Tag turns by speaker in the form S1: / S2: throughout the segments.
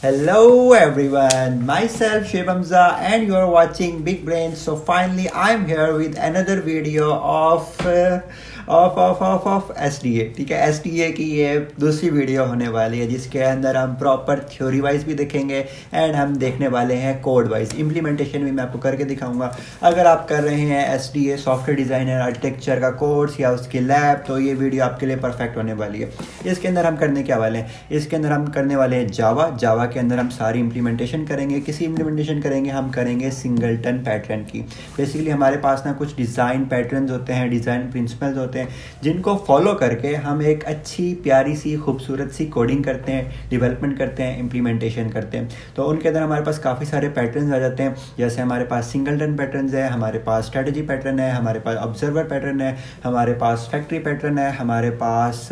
S1: Hello everyone, myself Shiv Hamza and you are watching Big Brain. So finally I'm here with another video of SDA. ठीक है, SDA की ये दूसरी video होने वाली है जिसके अंदर हम प्रॉपर थ्योरी वाइज भी देखेंगे एंड हम देखने वाले हैं कोड वाइज इम्प्लीमेंटेशन भी मैं आपको करके दिखाऊंगा। अगर आप कर रहे हैं SDA सॉफ्टवेयर डिज़ाइनर आर्किटेक्चर का कोर्स या उसकी लैब तो ये वीडियो आपके लिए परफेक्ट होने वाली है। इसके अंदर हम करने क्या वाले हैं, इसके अंदर हम करने वाले हैं जावा के अंदर हम सारी इम्प्लीमेंटेशन करेंगे। किसी इम्प्लीमेंटेशन करेंगे, हम करेंगे सिंगलटन पैटर्न की। बेसिकली हमारे पास ना कुछ डिज़ाइन पैटर्न्स होते हैं, डिज़ाइन प्रिंसिपल्स होते हैं जिनको फॉलो करके हम एक अच्छी प्यारी सी खूबसूरत सी कोडिंग करते हैं, डेवलपमेंट करते हैं, इम्प्लीमेंटेशन करते हैं। तो उनके अंदर हमारे पास काफ़ी सारे पैटर्न्स आ जाते हैं। जैसे हमारे पास सिंगलटन पैटर्न्स है, हमारे पास स्ट्रेटजी पैटर्न है, हमारे पास ऑब्जर्वर पैटर्न है, हमारे पास फैक्ट्री पैटर्न है, हमारे पास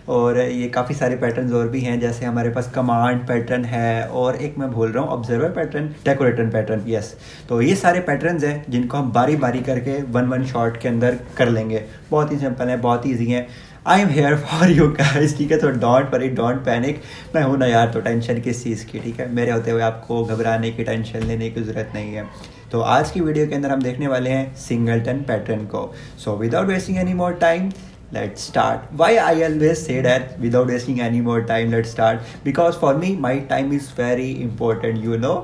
S1: और ये काफ़ी सारे पैटर्न्स और भी हैं। जैसे हमारे पास कमांड पैटर्न है और एक मैं भूल रहा हूँ observer pattern, decorator pattern, yes. तो ये सारे पैटर्न्स हैं जिनको हम बारी बारी करके वन शॉट के अंदर कर लेंगे। बहुत ही सिंपल है, बहुत ईजी है। I am here for you guys, ठीक है। तो डोंट वरी, डोंट पैनिक। मैं हूं ना यार, तो टेंशन किस चीज़ की, ठीक है। मेरे होते हुए आपको घबराने की, टेंशन लेने की ज़रूरत नहीं है। तो आज की वीडियो के अंदर हम देखने वाले हैं सिंगलटन पैटर्न को। सो without wasting any more time, let's start. Why I always say that without wasting any more time, let's start, because for me my time is very important, you know।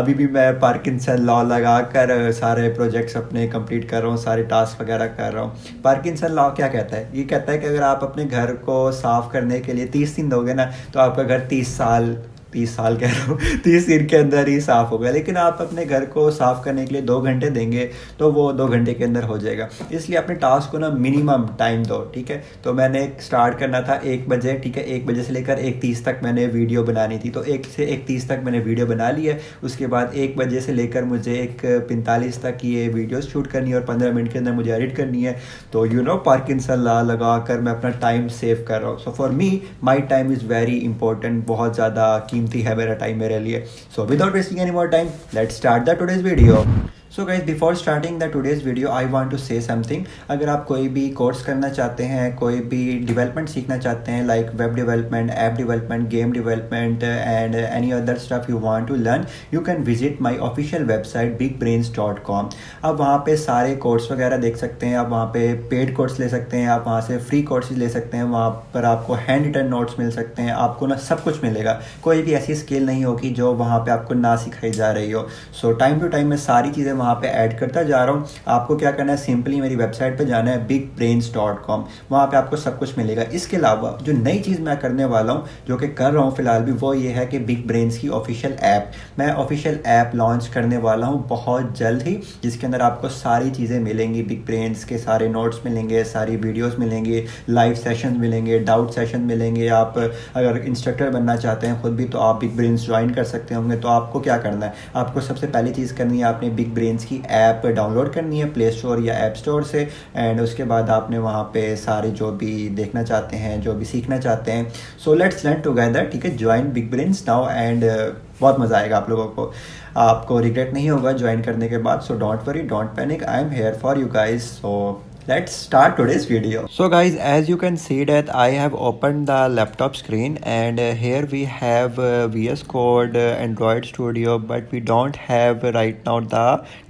S1: अभी भी मैं Parkinson law लगा कर सारे projects अपने complete कर रहा हूँ, सारे टास्क वगैरह कर रहा हूँ। पार्किंसन लॉ क्या कहता है? ये कहता है कि अगर आप अपने घर को साफ़ करने के लिए 30 दिन दोगे ना तो आपका घर 30 साल कह रहा हूँ 30 दिन के अंदर ही साफ़ हो गया। लेकिन आप अपने घर को साफ़ करने के लिए 2 घंटे देंगे तो वो 2 घंटे के अंदर हो जाएगा। इसलिए अपने टास्क को ना मिनिमम टाइम दो, ठीक है। तो मैंने स्टार्ट करना था 1 बजे, ठीक है। 1 बजे से लेकर 1:30 तक मैंने वीडियो बनानी थी, तो 1 से 1:30 तक मैंने वीडियो बना ली है। उसके बाद 1 बजे से लेकर मुझे 1:45 तक ये वीडियो शूट करनी है और 15 मिनट के अंदर मुझे एडिट करनी है। तो पार्किंसन लॉ लगा कर मैं अपना टाइम सेव कर रहा हूँ। So for me my time is very important, बहुत ज़्यादा कीमती है मेरा टाइम मेरे लिए। So without wasting any more time, let's start the today's video. So guys, before starting the today's video I want to say something. अगर आप कोई भी कोर्स करना चाहते हैं, कोई भी डेवलपमेंट सीखना चाहते हैं, like web development, app development, game development and any other stuff you want to learn, you can visit my official website bigbrains.com। आप वहाँ पे सारे कोर्स वगैरह देख सकते हैं, आप वहाँ पे पेड कोर्स ले सकते हैं, आप वहाँ से फ्री कोर्सेज ले सकते हैं। वहाँ पर आपको हैंड रिटन नोट्स मिल सकते हैं, आपको ना सब कुछ मिलेगा। कोई भी ऐसी स्किल नहीं होगी जो वहाँ पे आपको ना सिखाई जा रही हो। सो टाइम टू टाइम मैं सारी चीज़ें वहाँ पे ऐड करता जा रहा हूँ। आपको क्या करना है, सिंपली मेरी वेबसाइट पे जाना है bigbrains.com, वहाँ पे आपको सब कुछ मिलेगा। इसके अलावा जो नई चीज़ मैं करने वाला हूँ, जो कि कर रहा हूँ फिलहाल भी, वो ये है कि बिग ब्रेन्स की ऑफिशियल ऐप, मैं ऑफिशियल ऐप लॉन्च करने वाला हूँ बहुत जल्द ही, जिसके अंदर आपको सारी चीज़ें मिलेंगी। बिग ब्रेन्स के सारे नोट्स मिलेंगे, सारी वीडियोज़ मिलेंगे, लाइव सेशन मिलेंगे, डाउट सेशन मिलेंगे। आप अगर इंस्ट्रक्टर बनना चाहते हैं खुद भी तो आप बिग ब्रेन्स ज्वाइन कर सकते होंगे। तो आपको क्या करना है, आपको सबसे पहली चीज़ करनी है, आपने बिग ब्रेन्स की ऐप डाउनलोड करनी है प्ले स्टोर या ऐप स्टोर से। एंड उसके बाद आपने वहाँ पे सारे जो भी देखना चाहते हैं, जो भी सीखना चाहते हैं, सो लेट्स लर्न टुगेदर, ठीक है। Join big brains now and बहुत मज़ा आएगा आप लोगों को, आपको रिग्रेट नहीं होगा ज्वाइन करने के बाद। So don't worry, don't panic, I am here for you guys. So let's start today's video. So guys, as you can see that I have opened the laptop screen and here we have VS Code, Android Studio, but we don't have right now the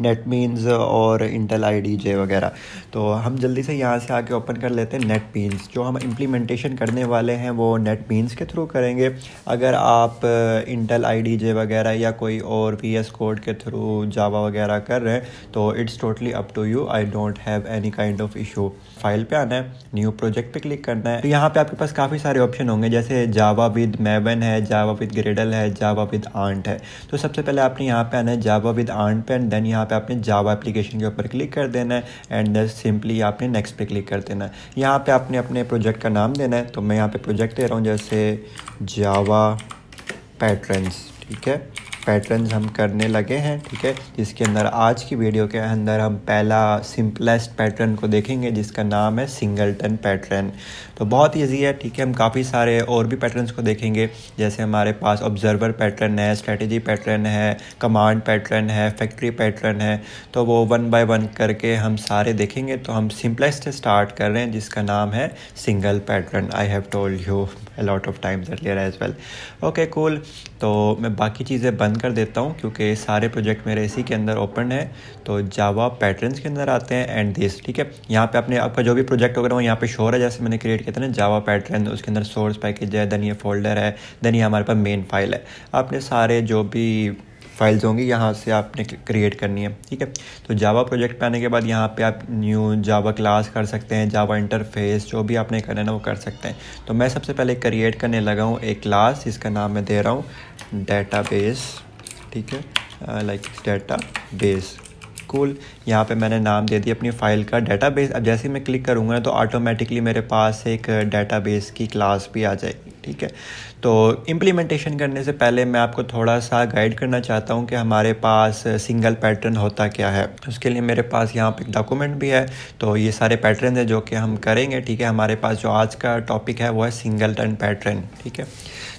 S1: NetBeans और Intel IDJ वगैरह। तो हम जल्दी से यहाँ से आके open कर लेते हैं NetBeans। जो हम इम्प्लीमेंटेशन करने वाले हैं वो NetBeans के थ्रू करेंगे। अगर आप Intel IDJ वगैरह या कोई और VS Code के थ्रू जावा वगैरह कर रहे हैं तो it's totally up to you. I don't have any kind of issue. File पे आना है, न्यू प्रोजेक्ट पे क्लिक करना है। तो यहाँ पे आपके पास काफ़ी सारे ऑप्शन होंगे, जैसे जावा विद मैवन है, जावा विद ग्रेडल है, जावा विद आंट है। तो सबसे पहले आपने यहाँ पे आना है जावा विद आंट पे एंड देन यहाँ पे आपने जावा एप्लीकेशन के ऊपर क्लिक कर देना है एंड देन सिंपली आपने नेक्स्ट पे क्लिक कर देना है। यहाँ पे आपने अपने प्रोजेक्ट का नाम देना है। तो मैं यहाँ पे प्रोजेक्ट दे रहा हूँ जैसे जावा पैटर्न्स, ठीक है। पैटर्न्स हम करने लगे हैं, ठीक है, जिसके अंदर आज की वीडियो के अंदर हम पहला सिंपलेस्ट पैटर्न को देखेंगे जिसका नाम है सिंगलटन पैटर्न। तो बहुत ईजी है, ठीक है। हम काफ़ी सारे और भी पैटर्न्स को देखेंगे, जैसे हमारे पास ऑब्जर्वर पैटर्न है, स्ट्रेटजी पैटर्न है, कमांड पैटर्न है, फैक्ट्री पैटर्न है। तो वो 1 बाय 1 करके हम सारे देखेंगे। तो हम सिंपलेस्ट से स्टार्ट कर रहे हैं जिसका नाम है single pattern. I have told you a lot of times earlier as well. Okay cool. तो मैं बाकी चीज़ें बंद कर देता हूँ क्योंकि सारे प्रोजेक्ट मेरे इसी के अंदर ओपन है। तो जावा पैटर्न्स के अंदर आते हैं एंड दिस, ठीक है। यहाँ पे आपका जो भी प्रोजेक्ट वगैरह वो यहाँ पे शो है, जैसे मैंने क्रिएट किया था ना जावा पैटर्न, उसके अंदर सोर्स पैकेज है, देन ये फोल्डर है, देन ये हमारे पास मेन फाइल है। आपने सारे जो भी फाइल्स होंगी यहाँ से आपने क्रिएट करनी है, ठीक है। तो जावा प्रोजेक्ट पे आने के बाद यहाँ पे आप न्यू जावा क्लास कर सकते हैं, जावा इंटरफेस, जो भी आपने करना है ना वो कर सकते हैं। तो मैं सबसे पहले क्रिएट करने लगा हूँ एक क्लास, इसका नाम मैं दे रहा हूँ डेटाबेस, ठीक है, लाइक डेटाबेस। कूल। यहाँ पे मैंने नाम दे दिया अपनी फ़ाइल का डेटाबेस। अब जैसे मैं क्लिक करूँगा तो ऑटोमेटिकली मेरे पास एक डेटाबेस की क्लास भी आ जाएगी, ठीक है। तो इम्प्लीमेंटेशन करने से पहले मैं आपको थोड़ा सा गाइड करना चाहता हूँ कि हमारे पास सिंगल पैटर्न होता क्या है। उसके लिए मेरे पास यहाँ पे एक डॉक्यूमेंट भी है। तो ये सारे पैटर्न है जो कि हम करेंगे, ठीक है। हमारे पास जो आज का टॉपिक है वो है सिंगलटन पैटर्न, ठीक है।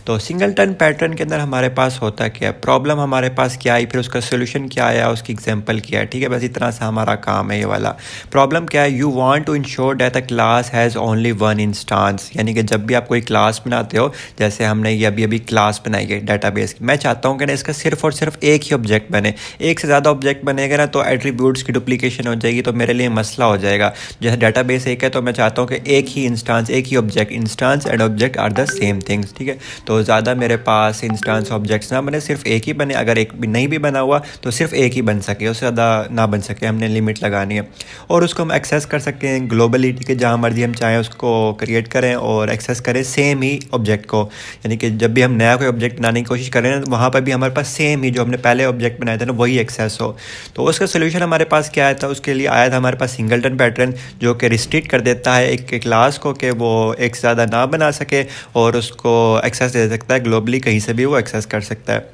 S1: तो सिंगलटन पैटर्न के अंदर हमारे पास होता क्या है, प्रॉब्लम हमारे पास क्या आई, फिर उसका सोल्यूशन क्या आया, उसकी एग्जांपल क्या है, ठीक है। बस इतना सा हमारा काम है ये वाला। प्रॉब्लम क्या है, you want to ensure that the class has only one instance, यानी कि जब भी आप कोई क्लास बनाते हो, जैसे हमने ये अभी क्लास बनाई है डेटाबेस की, मैं चाहता हूँ कि ना इसका सिर्फ और सिर्फ एक ही ऑब्जेक्ट बने। एक से ज़्यादा ऑब्जेक्ट बनेगा ना तो एट्रीब्यूट्स की डुप्लीकेशन हो जाएगी, तो मेरे लिए मसला हो जाएगा। जैसे डेटाबेस एक है तो मैं चाहता हूँ कि एक ही इंस्टांस, एक ही object, instance and object are the same things, ठीक है। तो ज़्यादा मेरे पास इंस्टांस ऑब्जेक्ट्स ना बने, सिर्फ एक ही बने। अगर एक भी नहीं भी बना हुआ तो सिर्फ एक ही बन सके, उससे ज़्यादा ना बन सके, हमने लिमिट लगानी है। और उसको हम एक्सेस कर सकते हैं ग्लोबली, ठीक है, जहाँ मर्जी हम चाहें उसको क्रिएट करें और एक्सेस करें सेम ही ऑब्जेक्ट को। यानी कि जब भी हम नया कोई ऑब्जेक्ट बनाने की कोशिश करें ना तो वहाँ पर भी हमारे पास सेम ही जो हमने पहले ऑब्जेक्ट बनाया था ना वही एक्सेस हो। तो उसका सोल्यूशन हमारे पास क्या आया था, उसके लिए आया था हमारे पास सिंगलटन पैटर्न, जो कि रिस्ट्रिक्ट कर देता है एक क्लास को कि वो एक से ज़्यादा ना बना सके और उसको एक्सेस दे सकता है ग्लोबली, कहीं से भी वो एक्सेस कर सकता है।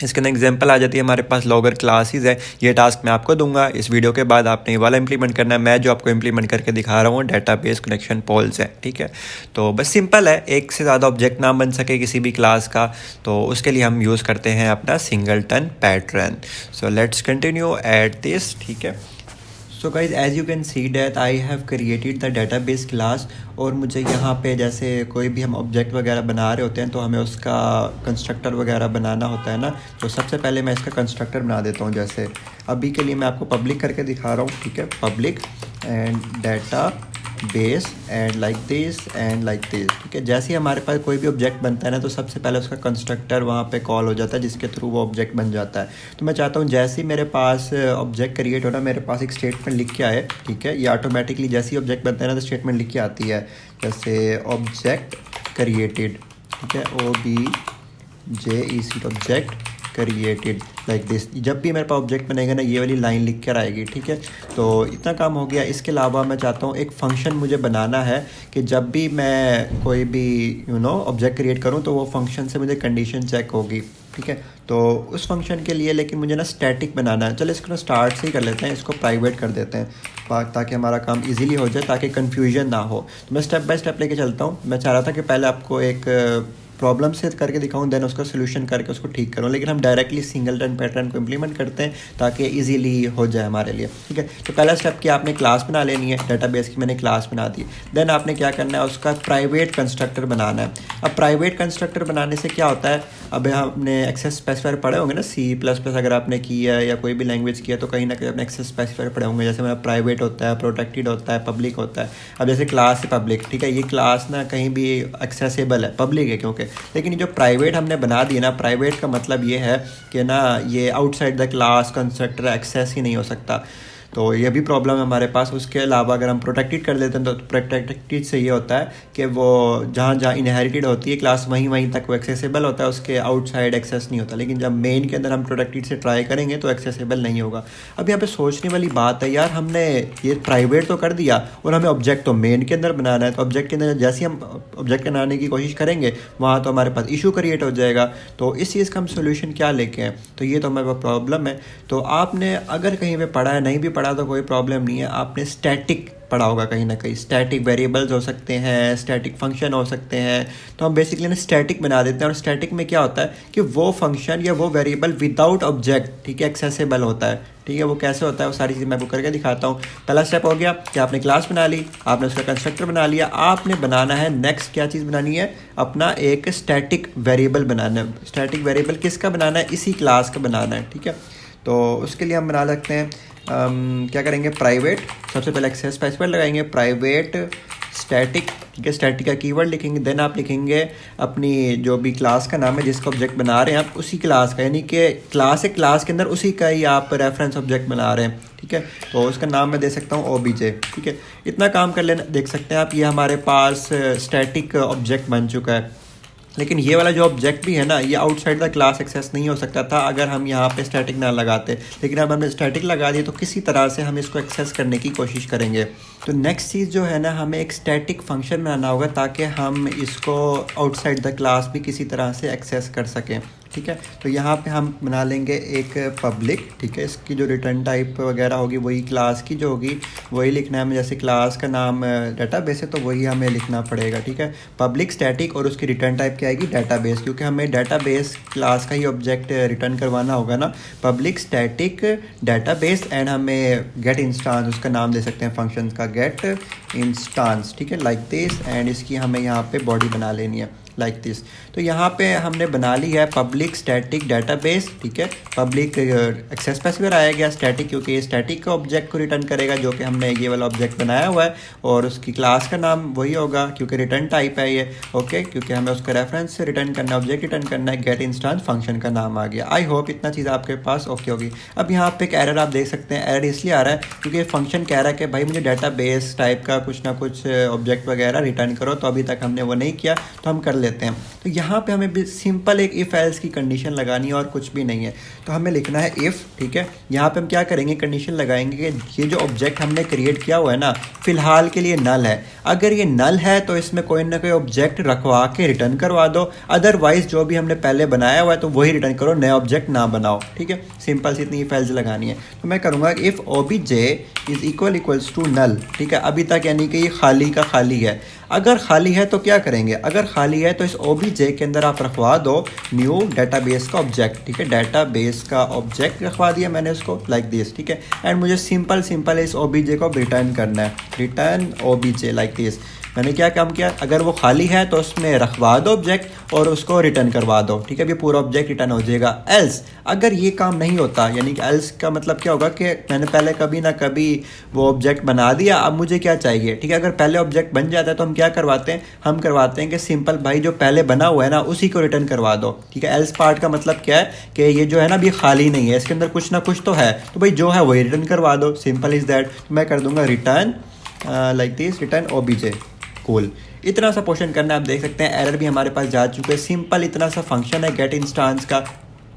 S1: इसके अंदर एग्जांपल आ जाती है हमारे पास लॉगर क्लासेस है। ये टास्क मैं आपको दूंगा इस वीडियो के बाद, आपने ये वाला इंप्लीमेंट करना है। मैं जो आपको इंप्लीमेंट करके दिखा रहा हूँ डेटाबेस कनेक्शन पोल्स है, ठीक है। तो बस सिंपल है, एक से ज़्यादा ऑब्जेक्ट ना बन सके किसी भी क्लास का, तो उसके लिए हम यूज़ करते हैं अपना singleton pattern. So let's continue at this, ठीक है। So guys as you can see that I have created the database class. और मुझे यहाँ पे जैसे कोई भी हम ऑब्जेक्ट वगैरह बना रहे होते हैं तो हमें उसका कंस्ट्रक्टर वगैरह बनाना होता है ना। तो सबसे पहले मैं इसका कंस्ट्रक्टर बना देता हूँ। जैसे अभी के लिए मैं आपको पब्लिक करके दिखा रहा हूँ, ठीक है, public and data base and like this and like this, ठीक है। जैसे ही हमारे पास कोई भी ऑब्जेक्ट बनता है ना तो सबसे पहले उसका कंस्ट्रक्टर वहाँ पे कॉल हो जाता है जिसके थ्रू वो ऑब्जेक्ट बन जाता है। तो मैं चाहता हूँ जैसे ही मेरे पास ऑब्जेक्ट क्रिएट हो ना, मेरे पास एक स्टेटमेंट लिख के आए, ठीक है। ये ऑटोमेटिकली जैसे ही ऑब्जेक्ट बनता है ना तो स्टेटमेंट लिख के आती है, जैसे ऑब्जेक्ट क्रिएटेड, ठीक है, OBJEC object created like this. जब भी मेरे पास ऑब्जेक्ट बनेगा ना ये वाली लाइन लिख कर आएगी, ठीक है। तो इतना काम हो गया। इसके अलावा मैं चाहता हूँ एक फ़ंक्शन मुझे बनाना है कि जब भी मैं कोई भी ऑब्जेक्ट क्रिएट करूँ तो वो फंक्शन से मुझे कंडीशन चेक होगी, ठीक है। तो उस फंक्शन के लिए लेकिन मुझे ना स्टैटिक बनाना है। चलो इसको स्टार्ट से ही कर लेते हैं, इसको प्राइवेट कर देते हैं ताकि हमारा काम इजीली हो जाए, ताकि कन्फ्यूजन ना हो। तो मैं स्टेप बाय स्टेप लेके चलता हूँ। मैं चाह रहा था कि पहले आपको एक प्रॉब्लम से करके दिखाऊं, देन उसका सोल्यूशन करके उसको ठीक करूं, लेकिन हम डायरेक्टली सिंगलटन पैटर्न को इम्प्लीमेंट करते हैं ताकि इजीली हो जाए हमारे लिए, ठीक है। तो पहला स्टेप क्या, आपने क्लास बना लेनी है डेटाबेस की। मैंने क्लास बना दी। देन आपने क्या करना है, उसका प्राइवेट कंस्ट्रक्टर बनाना है। अब प्राइवेट कंस्ट्रक्टर बनाने से क्या होता है, अब आपने एक्सेस स्पेसिफायर पढ़े होंगे ना, C++ अगर आपने किया है या कोई भी लैंग्वेज किया तो कहीं ना कहीं आपने एक्सेस स्पेसिफायर पढ़े होंगे। जैसे मेरा प्राइवेट होता है, प्रोटेक्टेड होता है, पब्लिक होता है। अब जैसे क्लास है पब्लिक, ठीक है, ये क्लास ना कहीं भी एक्सेसिबल है, पब्लिक है क्योंकि, लेकिन जो प्राइवेट हमने बना दिया ना, प्राइवेट का मतलब ये है कि ना ये outside the class constructor access ही नहीं हो सकता। तो ये भी प्रॉब्लम है हमारे पास। उसके अलावा अगर हम प्रोटेक्टेड कर देते हैं तो प्रोटेक्टेड से ये होता है कि वो जहाँ जहाँ इनहेरिटेड होती है क्लास वहीं वहीं तक वो एक्सेसिबल होता है, उसके आउटसाइड एक्सेस नहीं होता। लेकिन जब मेन के अंदर हम प्रोटेक्टेड से ट्राई करेंगे तो एक्सेसिबल नहीं होगा। अब यहाँ पे सोचने वाली बात है यार, हमने ये प्राइवेट तो कर दिया और हमें ऑब्जेक्ट तो मेन के अंदर बनाना है, तो ऑब्जेक्ट के अंदर जैसे हम ऑब्जेक्ट बनाने की कोशिश करेंगे वहाँ तो हमारे पास इशू क्रिएट हो जाएगा। तो इस चीज़ का हम सोल्यूशन क्या लेके हैं, तो ये तो हमारे पास प्रॉब्लम है। तो आपने अगर कहीं पे पढ़ा है, नहीं भी पढ़ा तो कोई प्रॉब्लम नहीं है, आपने स्टैटिक पढ़ा होगा कहीं ना कहीं। स्टैटिक वेरिएबल्स हो सकते हैं, स्टैटिक फंक्शन हो सकते हैं, तो हम बेसिकली ना स्टैटिक बना देते हैं। और स्टैटिक में क्या होता है कि वो फंक्शन या वो वेरिएबल विदाउट ऑब्जेक्ट, ठीक है, एक्सेसिबल होता है। ठीक है, वो कैसे होता है वो सारी चीज़ मैं आपको करके दिखाता हूँ। पहला स्टेप हो गया कि आपने क्लास बना ली, आपने उसका कंस्ट्रक्टर बना लिया। आपने बनाना है नेक्स्ट क्या चीज़ बनानी है, अपना एक स्टैटिक वेरिएबल बनाना है। स्टैटिक वेरिएबल किसका बनाना है, इसी क्लास का बनाना है। ठीक है, तो उसके लिए हम बना सकते हैं क्या करेंगे, प्राइवेट, सबसे पहले एक्सेस स्पेसिफायर लगाएंगे, प्राइवेट स्टैटिक। ठीक है, स्टैटिक का कीवर्ड लिखेंगे, देन आप लिखेंगे अपनी जो भी क्लास का नाम है जिसका ऑब्जेक्ट बना रहे हैं आप, उसी क्लास का, यानी कि क्लास है, क्लास के अंदर उसी का ही आप रेफरेंस ऑब्जेक्ट बना रहे हैं। ठीक है, तो उसका नाम मैं दे सकता हूँ OBJ। ठीक है, इतना काम कर लेना, देख सकते हैं आप ये हमारे पास स्टैटिक ऑब्जेक्ट बन चुका है। लेकिन ये वाला जो ऑब्जेक्ट भी है ना, ये आउटसाइड द क्लास एक्सेस नहीं हो सकता था अगर हम यहाँ पे स्टैटिक ना लगाते। लेकिन अब हमने स्टैटिक लगा दिया तो किसी तरह से हम इसको एक्सेस करने की कोशिश करेंगे। तो नेक्स्ट चीज़ जो है ना, हमें एक स्टैटिक फंक्शन बनाना होगा ताकि हम इसको आउटसाइड द क्लास भी किसी तरह से एक्सेस कर सकें। ठीक है, तो यहाँ पे हम बना लेंगे एक पब्लिक। ठीक है, इसकी जो रिटर्न टाइप वगैरह होगी वही क्लास की जो होगी वही लिखना है हमें। जैसे क्लास का नाम डेटाबेस है तो वही हमें लिखना पड़ेगा। ठीक है, पब्लिक स्टैटिक, और उसकी रिटर्न टाइप क्या आएगी, डेटाबेस, क्योंकि हमें डेटाबेस क्लास का ही ऑब्जेक्ट रिटर्न करवाना होगा ना। पब्लिक स्टैटिक डेटाबेस एंड हमें गेट इंस्टांस, उसका नाम दे सकते हैं फंक्शन का, गेट इंस्टांस। ठीक है, लाइक दिस, एंड इसकी हमें यहाँ पे बॉडी बना लेनी है लाइक दिस। तो यहाँ पे हमने बना ली है पब्लिक स्टैटिक डेटाबेस। ठीक है, पब्लिक एक्सेस स्पेसिफायर आया गया स्टैटिक, क्योंकि ये स्टैटिक का ऑब्जेक्ट को रिटर्न करेगा जो कि हमने ये वाला ऑब्जेक्ट बनाया हुआ है, और उसकी क्लास का नाम वही होगा क्योंकि रिटर्न टाइप है ये। ओके, क्योंकि हमें उसका रेफरेंस रिटर्न करना है, ऑब्जेक्ट रिटर्न करना है, गेट इंस्टांस फंक्शन का नाम आ गया। आई होप इतना चीज़ आपके पास ओके होगी। अब यहाँ पे एक एरर आप देख सकते हैं, एरर इसलिए आ रहा है क्योंकि फंक्शन कह रहा है कि भाई मुझे डेटाबेस टाइप का कुछ ना कुछ ऑब्जेक्ट वगैरह रिटर्न करो, तो अभी तक हमने वो नहीं किया, तो हम कर लेते हैं। तो यहाँ पे हमें सिंपल एक इफ़ एल्स की कंडीशन लगानी है और कुछ भी नहीं है। तो हमें लिखना है इफ़। ठीक है, यहाँ पे हम क्या करेंगे, कंडीशन लगाएंगे कि ये जो ऑब्जेक्ट हमने क्रिएट किया हुआ है ना, फिलहाल के लिए नल है। अगर ये नल है तो इसमें कोई ना कोई ऑब्जेक्ट रखवा के रिटर्न करवा दो, अदरवाइज जो भी हमने पहले बनाया हुआ है तो वही रिटर्न करो, नया ऑब्जेक्ट ना बनाओ। ठीक है, सिंपल सी इतनी इफ एल्स लगानी है। तो मैं करूँगा if OBJ is equals to null. ठीक है, अभी तक यानी कि ये खाली का खाली है। अगर खाली है तो क्या करेंगे, अगर खाली है तो इस OBJ के अंदर आप रखवा दो न्यू डेटाबेस का ऑब्जेक्ट। ठीक है, डेटाबेस का ऑब्जेक्ट रखवा दिया मैंने उसको लाइक दिस। ठीक है, एंड मुझे सिंपल इस OBJ को रिटर्न करना है, रिटर्न OBJ लाइक दिस। मैंने क्या काम किया, अगर वो खाली है तो उसमें रखवा दो ऑब्जेक्ट और उसको रिटर्न करवा दो। ठीक है, ये पूरा ऑब्जेक्ट रिटर्न हो जाएगा। एल्स अगर ये काम नहीं होता, यानी कि एल्स का मतलब क्या होगा कि मैंने पहले कभी ना कभी वो ऑब्जेक्ट बना दिया, अब मुझे क्या चाहिए। ठीक है, अगर पहले ऑब्जेक्ट बन जाता है तो हम क्या करवाते हैं, हम करवाते हैं कि सिंपल भाई जो पहले बना हुआ है ना उसी को रिटर्न करवा दो। ठीक है, एल्स पार्ट का मतलब क्या है कि ये जो है ना अभी खाली नहीं है, इसके अंदर कुछ ना कुछ तो है, तो भाई जो है वही रिटर्न करवा दो, सिंपल इज दैट। मैं कर दूंगा return like this, return OBJ। Cool, इतना सा पोर्शन करना है। आप देख सकते हैं एरर भी हमारे पास जा चुके हैं। सिंपल इतना सा फंक्शन है गेट इंस्टांस का,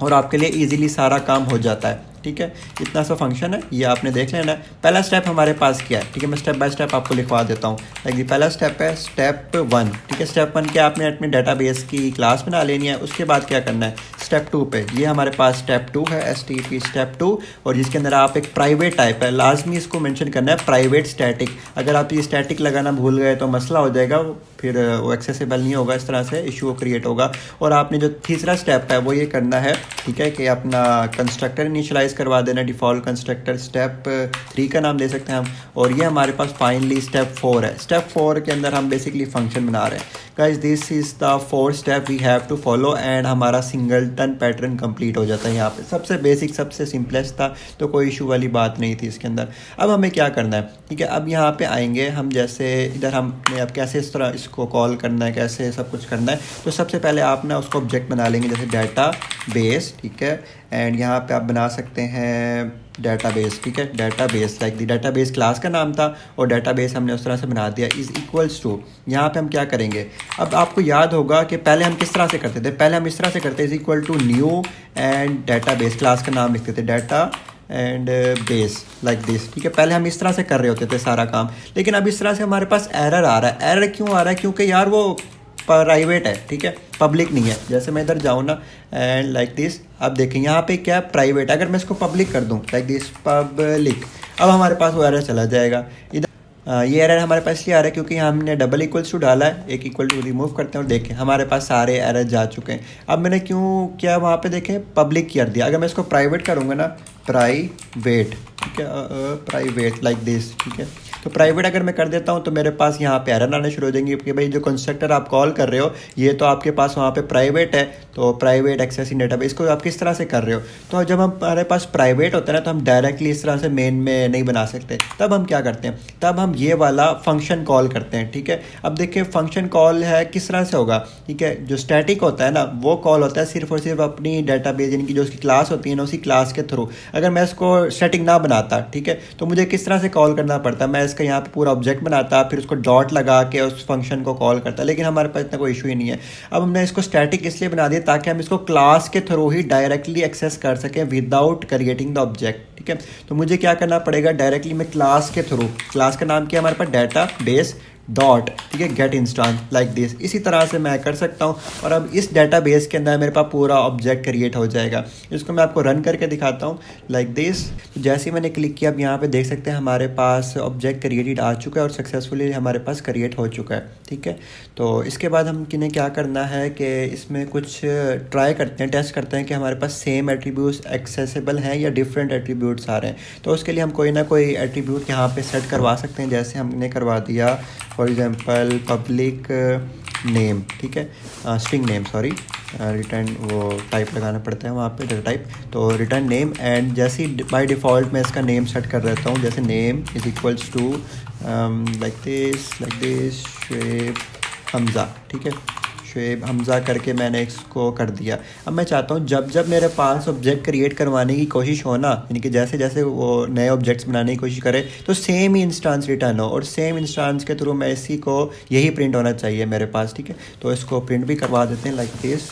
S1: और आपके लिए इजीली सारा काम हो जाता है। ठीक है, इतना सा फंक्शन है, ये आपने देख लेना है। पहला स्टेप हमारे पास क्या है, ठीक है, मैं स्टेप बाय स्टेप आपको लिखवा देता हूँ। लाइक पहला स्टेप है स्टेप 1। ठीक है, स्टेप 1 क्या, आपने अपने डेटाबेस की क्लास बना लेनी है। उसके बाद क्या करना है, स्टेप 2 पे, ये हमारे पास स्टेप 2 है, STP स्टेप 2, और जिसके अंदर आप एक प्राइवेट टाइप है, लाजमी इसको मेंशन करना है, प्राइवेट स्टैटिक। अगर आप ये स्टैटिक लगाना भूल गए तो मसला हो जाएगा, फिर वो एक्सेसिबल नहीं होगा, इस तरह से इशू क्रिएट होगा। और आपने जो तीसरा स्टेप है वो ये करना है, ठीक है, कि अपना कंस्ट्रक्टर इनिशियलाइज करवा देना, डिफ़ॉल्ट कंस्ट्रक्टर। स्टेप 3 का नाम दे सकते हैं हम। और ये हमारे पास फाइनली स्टेप 4 है। स्टेप 4 के अंदर हम बेसिकली फंक्शन बना रहे हैं। Guys this is the 4 step we have to follow, and हमारा सिंगलटन पैटर्न कंप्लीट हो जाता है। यहाँ पे सबसे बेसिक, सबसे सिंपलेस्ट था, तो कोई इशू वाली बात नहीं थी इसके अंदर। अब हमें क्या करना है, ठीक है, अब यहाँ पे आएंगे हम, जैसे इधर हमने अब कैसे इस तरह इसको कॉल करना है, कैसे सब कुछ करना है। तो सबसे पहले आप ना उसको ऑब्जेक्ट बना लेंगे, जैसे डाटा बेस। ठीक है, एंड यहाँ पे आप बना सकते हैं डेटाबेस, ठीक है, database like the database class का नाम था और डेटाबेस हमने उस तरह से बना दिया इज़ इक्वल्स टू। यहाँ पे हम क्या करेंगे, अब आपको याद होगा कि पहले हम किस तरह से करते थे, पहले हम इस तरह से करते is equal to new and database class का नाम लिखते थे data and base like this, ठीक है। पहले हम इस तरह से कर रहे होते थे सारा काम, लेकिन अब इस तरह से हमारे पास एरर आ रहा है। एरर क्यों आ रहा है, क्योंकि यार वो प्राइवेट है, ठीक है, पब्लिक नहीं है। जैसे मैं इधर जाऊँ ना एंड लाइक दिस, अब देखें यहाँ पे क्या है, प्राइवेट। अगर मैं इसको पब्लिक कर दूँ लाइक दिस पब्लिक, अब हमारे पास वो एरर चला जाएगा। इधर ये एरर हमारे पास इसलिए आ रहा है क्योंकि हमने डबल इक्वल्स टू डाला है, एक इक्वल टू रिमूव करते हैं और देखें हमारे पास सारे एरर जा चुके हैं। अब मैंने क्यों किया, वहाँ पे देखें पब्लिक कर दिया। अगर मैं इसको प्राइवेट करूँगा ना, प्राइवेट, ठीक है, प्राइवेट लाइक दिस, ठीक है, तो प्राइवेट अगर मैं कर देता हूँ तो मेरे पास यहाँ पे एरर आने शुरू हो जाएंगे कि भाई जो कंस्ट्रक्टर आप कॉल कर रहे हो ये तो आपके पास वहाँ पे प्राइवेट है, तो प्राइवेट एक्सेस इन डेटाबेस को आप किस तरह से कर रहे हो। तो जब हमारे पास प्राइवेट होता है ना, तो हम डायरेक्टली इस तरह से मेन में नहीं बना सकते। तब हम क्या करते हैं, तब हम ये वाला फंक्शन कॉल करते हैं, ठीक है। अब देखिए फंक्शन कॉल है किस तरह से होगा, ठीक है, जो स्टैटिक होता है ना वो कॉल होता है सिर्फ और सिर्फ अपनी डेटाबेस यानी कि जो उसकी क्लास होती है ना उसी क्लास के थ्रू। अगर मैं इसको स्टैटिक ना बनाता, ठीक है, तो मुझे किस तरह से कॉल करना पड़ता, मैं इसका यहाँ पे पूरा ऑब्जेक्ट बनाता, फिर उसको डॉट लगा के उस फंक्शन को कॉल करता, लेकिन हमारे पास इतना कोई इशू ही नहीं है। अब हमने इसको स्टैटिक इसलिए बना दिया ताकि हम इसको क्लास के थ्रू ही डायरेक्टली एक्सेस कर सकें विदाउट क्रिएटिंग द ऑब्जेक्ट, ठीक है। तो मुझे क्या करना पड़ेगा, डायरेक्टली मैं क्लास के थ्रू, क्लास का नाम क्या है हमारे पास, डेटा बेस डॉट, ठीक है, गेट इंस्टांस लाइक दिस, इसी तरह से मैं कर सकता हूँ। और अब इस डेटाबेस के अंदर मेरे पास पूरा ऑब्जेक्ट क्रिएट हो जाएगा। इसको मैं आपको रन करके दिखाता हूँ लाइक दिस। जैसे ही मैंने क्लिक किया, अब यहाँ पे देख सकते हैं हमारे पास ऑब्जेक्ट क्रिएटेड आ चुका है और सक्सेसफुली हमारे पास क्रिएट हो चुका है, ठीक है। तो इसके बाद हम किन्हें क्या करना है कि इसमें कुछ ट्राई करते हैं, टेस्ट करते हैं कि हमारे पास सेम एट्रीब्यूट्स एक्सेसिबल हैं या डिफरेंट एट्रीब्यूट्स आ रहे हैं। तो उसके लिए हम कोई ना कोई एट्रीब्यूट यहाँ पे सेट करवा सकते हैं। जैसे हमने करवा दिया फॉर एग्जांपल पब्लिक नेम, ठीक है, स्ट्रिंग नेम, सॉरी, रिटर्न वो टाइप लगाना पड़ता है वहाँ पे, डेटा टाइप, तो रिटर्न नेम। एंड जैसे ही बाय डिफ़ॉल्ट मैं इसका नेम सेट कर देता हूँ, जैसे name is equals to like this Shoaib Hamza, ठीक है, शुएब हमज़ा करके मैंने इसको कर दिया। अब मैं चाहता हूँ जब जब मेरे पास ऑब्जेक्ट क्रिएट करवाने की कोशिश हो ना, यानी कि जैसे जैसे वो नए ऑब्जेक्ट्स बनाने की कोशिश करे तो सेम ही इंस्टांस रिटर्न हो और सेम इंस्टांस के थ्रू मैं इसी को यही प्रिंट होना चाहिए मेरे पास, ठीक है। तो इसको प्रिंट भी करवा देते हैं like this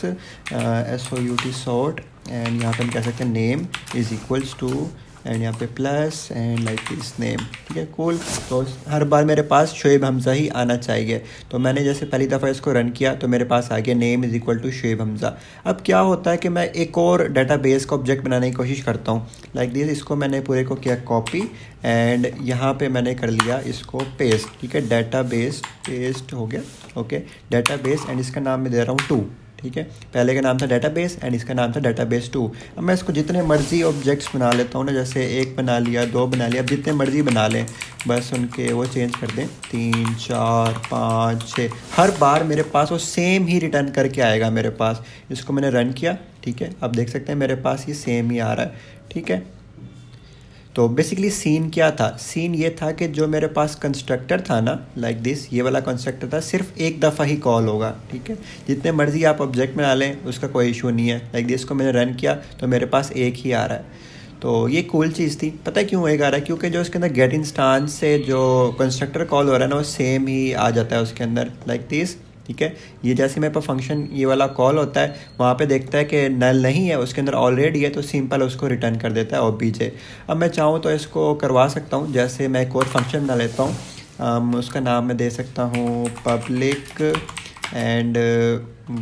S1: SOUT sort, and यहाँ पर हम कह सकते हैं name is equals to and यहाँ पे plus and like this name, ठीक है, कूल। तो हर बार मेरे पास शुएब हमज़ा ही आना चाहिए। तो मैंने जैसे पहली दफ़ा इसको रन किया तो मेरे पास आ गया name is equal to Shoaib Hamza. अब क्या होता है कि मैं एक और डाटाबेस का ऑब्जेक्ट बनाने की कोशिश करता हूँ लाइक दिस। इसको मैंने पूरे को किया कॉपी एंड यहाँ पे मैंने कर लिया इसको पेस्ट, ठीक है, डाटाबेस पेस्ट हो गया, ओके, डाटाबेस एंड इसका नाम मैं दे रहा हूँ 2, ठीक है। पहले का नाम था डेटाबेस एंड इसका नाम था डेटाबेस 2। अब मैं इसको जितने मर्जी ऑब्जेक्ट्स बना लेता हूँ ना, जैसे 1 बना लिया, 2 बना लिया, अब जितने मर्जी बना लें, बस उनके वो चेंज कर दें, 3 4 5 6, हर बार मेरे पास वो सेम ही रिटर्न करके आएगा मेरे पास। इसको मैंने रन किया, ठीक है, अब देख सकते हैं मेरे पास ये सेम ही आ रहा है, ठीक है। तो बेसिकली सीन क्या था, सीन ये था कि जो मेरे पास कंस्ट्रक्टर था ना लाइक दिस, ये वाला कंस्ट्रक्टर था, सिर्फ एक दफ़ा ही कॉल होगा, ठीक है। जितने मर्जी आप ऑब्जेक्ट बना लें उसका कोई इशू नहीं है। लाइक दिस को मैंने रन किया तो मेरे पास एक ही आ रहा है। तो ये कूल चीज़ थी। पता है क्यों एक आ रहा है, क्योंकि जो उसके अंदर गेट इंस्टांस से जो कंस्ट्रक्टर कॉल हो रहा है ना वो सेम ही आ जाता है उसके अंदर लाइक दिस, ठीक है। ये जैसे मेरे पास फंक्शन ये वाला कॉल होता है, वहाँ पे देखता है कि नल नहीं है, उसके अंदर ऑलरेडी है, तो सिंपल उसको रिटर्न कर देता है OBJ। अब मैं चाहूँ तो इसको करवा सकता हूँ। जैसे मैं एक और फंक्शन बना लेता हूँ, उसका नाम मैं दे सकता हूँ पब्लिक एंड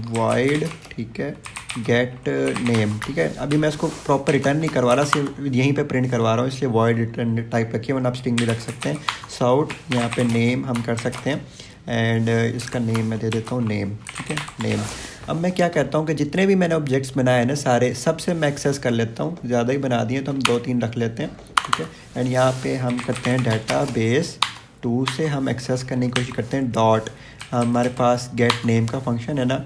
S1: वाइड, ठीक है, गेट नेम, ठीक है। अभी मैं इसको प्रॉपर रिटर्न नहीं करवा रहा, सिर्फ यहीं पे प्रिंट करवा रहा हूँ, इसलिए वॉइड रिटर्न टाइप रखिए, वरना आप स्ट्रिंग भी रख सकते हैं। साउट यहाँ पे नेम हम कर सकते हैं एंड इसका नेम मैं दे देता हूँ नेम, ठीक है, नेम। अब मैं क्या कहता हूँ कि जितने भी मैंने ऑब्जेक्ट्स बनाए हैं ना सारे, सबसे मैं एक्सेस कर लेता हूँ। ज़्यादा ही बना दिए तो हम 2-3 रख लेते हैं, ठीक है। एंड यहाँ पे हम करते हैं डेटाबेस 2 से हम एक्सेस करने की कोशिश करते हैं डॉट, हमारे पास गेट नेम का फंक्शन है ना,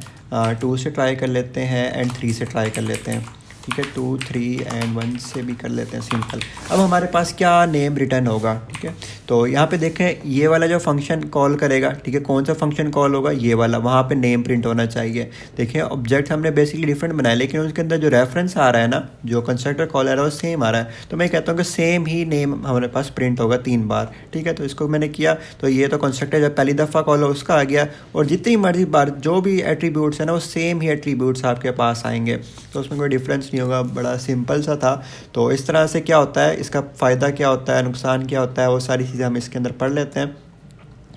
S1: 2 से ट्राई कर लेते हैं एंड 3 से ट्राई कर लेते हैं, ठीक है, 2 3 एंड 1 से भी कर लेते हैं सिंपल। अब हमारे पास क्या नेम रिटर्न होगा, ठीक है। तो यहाँ पे देखें ये वाला जो फंक्शन कॉल करेगा, ठीक है, कौन सा फंक्शन कॉल होगा, ये वाला, वहाँ पे नेम प्रिंट होना चाहिए। देखिए ऑब्जेक्ट हमने बेसिकली डिफरेंट बनाया, लेकिन उसके अंदर जो रेफरेंस आ रहा है ना, जो कंस्ट्रक्टर कॉल आ रहा है वो सेम आ रहा है। तो मैं कहता हूँ कि सेम ही नेम हमारे पास प्रिंट होगा 3 बार, ठीक है। तो इसको मैंने किया, तो ये तो कंस्ट्रक्टर जब पहली दफ़ा कॉल हो उसका आ गया, और जितनी मर्जी बार जो भी एट्रीब्यूट्स है ना वो सेम ही एट्रीब्यूट्स आपके पास आएंगे, तो उसमें कोई डिफरेंस नहीं होगा। बड़ा सिंपल सा था। तो इस तरह से क्या होता है, इसका फ़ायदा क्या होता है, नुकसान क्या होता है, वो सारी चीज़ें हम इसके अंदर पढ़ लेते हैं,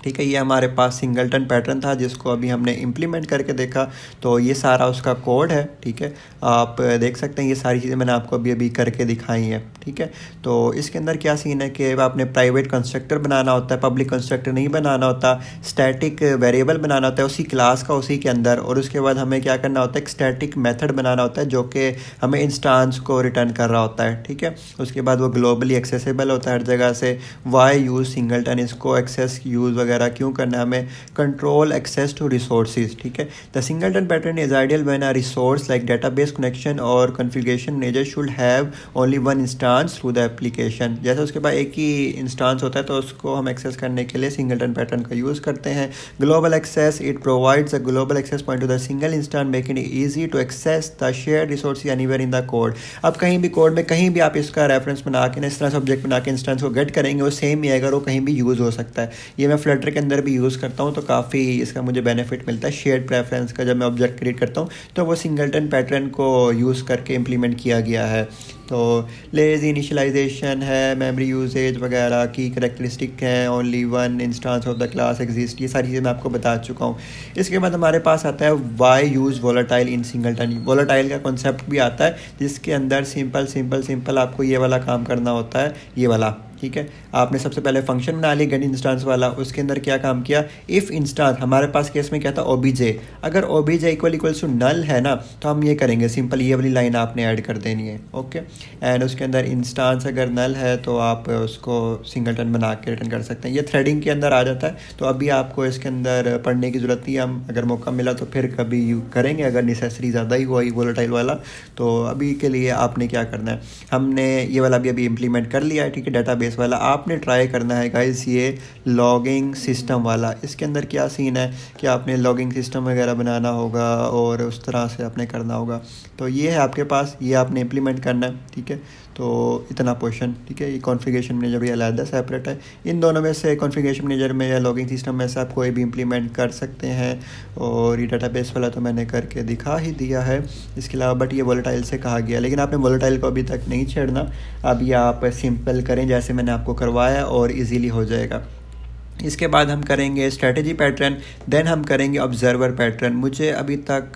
S1: ठीक है। ये हमारे पास सिंगलटन पैटर्न था जिसको अभी हमने इम्प्लीमेंट करके देखा। तो ये सारा उसका कोड है, ठीक है। आप देख सकते हैं ये सारी चीज़ें मैंने आपको अभी करके दिखाई हैं, ठीक है। तो इसके अंदर क्या सीन है कि आपने प्राइवेट कंस्ट्रक्टर बनाना होता है, पब्लिक कंस्ट्रक्टर नहीं बनाना होता, स्टैटिक वेरिएबल बनाना होता है उसी क्लास का उसी के अंदर, और उसके बाद हमें क्या करना होता है, एक स्टैटिक मेथड बनाना होता है जो कि हमें इंस्टांस को रिटर्न कर रहा होता है, ठीक है। उसके बाद वो ग्लोबली एक्सेसिबल होता है हर जगह से। वाई यूज़ सिंगलटन, इसको एक्सेस यूज़ वगैरह क्यों करना है हमें, कंट्रोल एक्सेस टू रिसोर्सेज, ठीक है। The singleton pattern is ideal when a resource like database connection और configuration manager should have only one instance through the application. जैसे उसके पास एक ही इंस्टांस होता है तो उसको हम एक्सेस करने के लिए सिंगलटन पैटर्न का यूज़ करते हैं। Global access, it provides a global access point to the single instance making it easy to access the shared resource anywhere in the code. अब कहीं भी कोड में कहीं भी आप इसका रेफरेंस बना के इस तरह से ऑब्जेक्ट बना के इंस्टांस को गेट करेंगे, वो सेम ही आएगा, वो कहीं भी यूज़ हो सकता है। ये मैं फ्लटर के अंदर भी यूज़ करता हूँ, तो काफ़ी इसका मुझे बेनिफिट मिलता है शेयर्ड प्रेफरेंस का। जब मैं ऑब्जेक्ट क्रिएट करता हूँ तो वो सिंगलटन पैटर्न को यूज़ करके इम्प्लीमेंट किया गया है। तो लेज़ी इनिशियलाइजेशन है, मेमोरी यूजेज वगैरह की करेक्टरिस्टिक हैं, only one instance of the class exist, ये सारी चीज़ें मैं आपको बता चुका हूँ। इसके बाद हमारे पास आता है वाई यूज़ वोलेटाइल इन सिंगलटन। वोलेटाइल का कॉन्सेप्ट भी आता है जिसके अंदर सिंपल आपको ये वाला काम करना होता है, ये वाला, ठीक है। आपने सबसे पहले फंक्शन बना लिया गेट इंस्टांस वाला, उसके अंदर क्या काम किया, इफ़ इंस्टांस, हमारे पास केस में क्या था, ओबीजे, अगर ओबीजे इक्वल्स टू नल है ना तो हम ये करेंगे, सिंपल ये वाली लाइन आपने ऐड कर देनी है, ओके। एंड उसके अंदर इंस्टांस अगर नल है तो आप उसको सिंगलटन बना के रिटर्न कर सकते हैं। ये थ्रेडिंग के अंदर आ जाता है, तो अभी आपको इसके अंदर पढ़ने की ज़रूरत नहीं है, हम अगर मौका मिला तो फिर कभी करेंगे, अगर नेसेसरी ज़्यादा ही हुआ वोलेटाइल वाला। तो अभी के लिए आपने क्या करना है, हमने ये वाला भी अभी इम्प्लीमेंट कर लिया है, ठीक है, डेटाबेस वाला। आपने ट्राई करना है गाइस ये लॉगिंग सिस्टम वाला। इसके अंदर क्या सीन है कि आपने लॉगिंग सिस्टम वगैरह बनाना होगा और उस तरह से आपने करना होगा। तो ये है आपके पास, ये आपने इम्प्लीमेंट करना है, ठीक है। तो इतना पोर्शन, ठीक है। ये कॉन्फ़िगरेशन मैनेजर भी अलग सेपरेट है। इन दोनों में से कॉन्फ़िगरेशन मैनेजर में या लॉगिंग सिस्टम में से आप कोई भी इम्प्लीमेंट कर सकते हैं, और ये डेटाबेस वाला तो मैंने करके दिखा ही दिया है। इसके अलावा बट ये वोलेटाइल से कहा गया, लेकिन आपने वोलेटाइल को अभी तक नहीं छेड़ना, अभी आप सिंपल करें जैसे मैंने आपको करवाया और इजीली हो जाएगा। इसके बाद हम करेंगे स्ट्रेटजी पैटर्न, देन हम करेंगे ऑब्जर्वर पैटर्न। मुझे अभी तक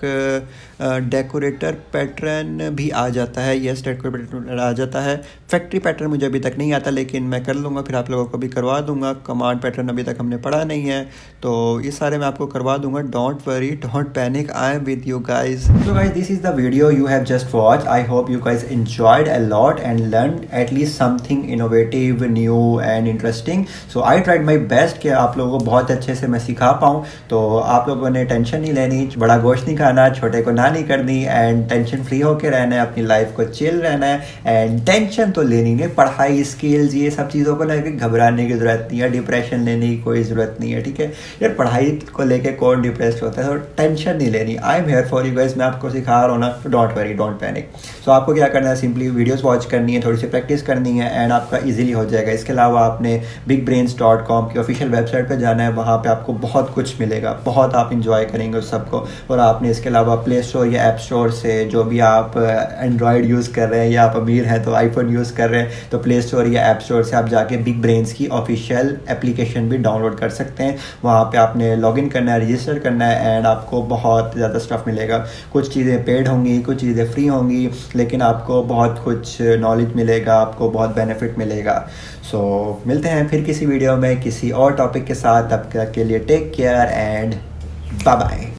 S1: डेकोरेटर पैटर्न भी आ जाता है, यस डेकोरेटर पैटर्न आ जाता है। फैक्ट्री पैटर्न मुझे अभी तक नहीं आता, लेकिन मैं कर लूँगा, फिर आप लोगों को भी करवा दूँगा। कमांड पैटर्न अभी तक हमने पढ़ा नहीं है, तो ये सारे मैं आपको करवा दूँगा। Don't worry, don't panic, I am with you guys. So guys this is the video you have just watch. I hope you guys enjoyed a lot and learn at least something innovative, new and interesting. So I tried my best कि आप लोगों को बहुत अच्छे से मैं सिखा पाऊँ। तो आप लोगों ने टेंशन नहीं लेनी, बड़ा गोश्त नहीं खाना, छोटे को ना नहीं करनी, एंड टेंशन फ्री होकर रहना है, अपनी लाइफ को चिल रहना है, एंड टेंशन तो लेनी नहीं। पढ़ाई, स्किल्स, ये सब चीज़ों को लेकर घबराने की ज़रूरत नहीं है, डिप्रेशन लेने की कोई ज़रूरत नहीं है, ठीक है। यार पढ़ाई को लेकर कौन डिप्रेस होता है, तो टेंशन नहीं लेनी। I am here for you guys, मैं आपको सिखा रहा हूँ ना, तो डोंट वरी, डोंट पैनिक। सो आपको क्या करना है, सिंपली वीडियोज़ वॉच करनी है, थोड़ी सी प्रैक्टिस करनी है, एंड आपका ईजिली हो जाएगा। इसके अलावा आपने bigbrains.com की ऑफिशियल वेबसाइट पे जाना है, वहाँ पे आपको बहुत कुछ मिलेगा, बहुत आप इंजॉय करेंगे उस सबको। और आपने इसके अलावा प्ले स्टोर या ऐप स्टोर से, जो भी आप एंड्रॉयड यूज़ कर रहे हैं या आप अमीर हैं तो आईफोन यूज़ कर रहे हैं, तो प्ले स्टोर या ऐप स्टोर से आप जाके बिग ब्रेन्स की ऑफिशियल एप्लीकेशन भी डाउनलोड कर सकते हैं। वहाँ पे आपने लॉगिन करना है, रजिस्टर करना है, एंड आपको बहुत ज़्यादा स्टफ़ मिलेगा। कुछ चीज़ें पेड होंगी, कुछ चीज़ें फ्री होंगी, लेकिन आपको बहुत कुछ नॉलेज मिलेगा, आपको बहुत बेनिफिट मिलेगा। सो मिलते हैं फिर किसी वीडियो में किसी और टॉपिक के साथ। तब तक के लिए take care and bye bye.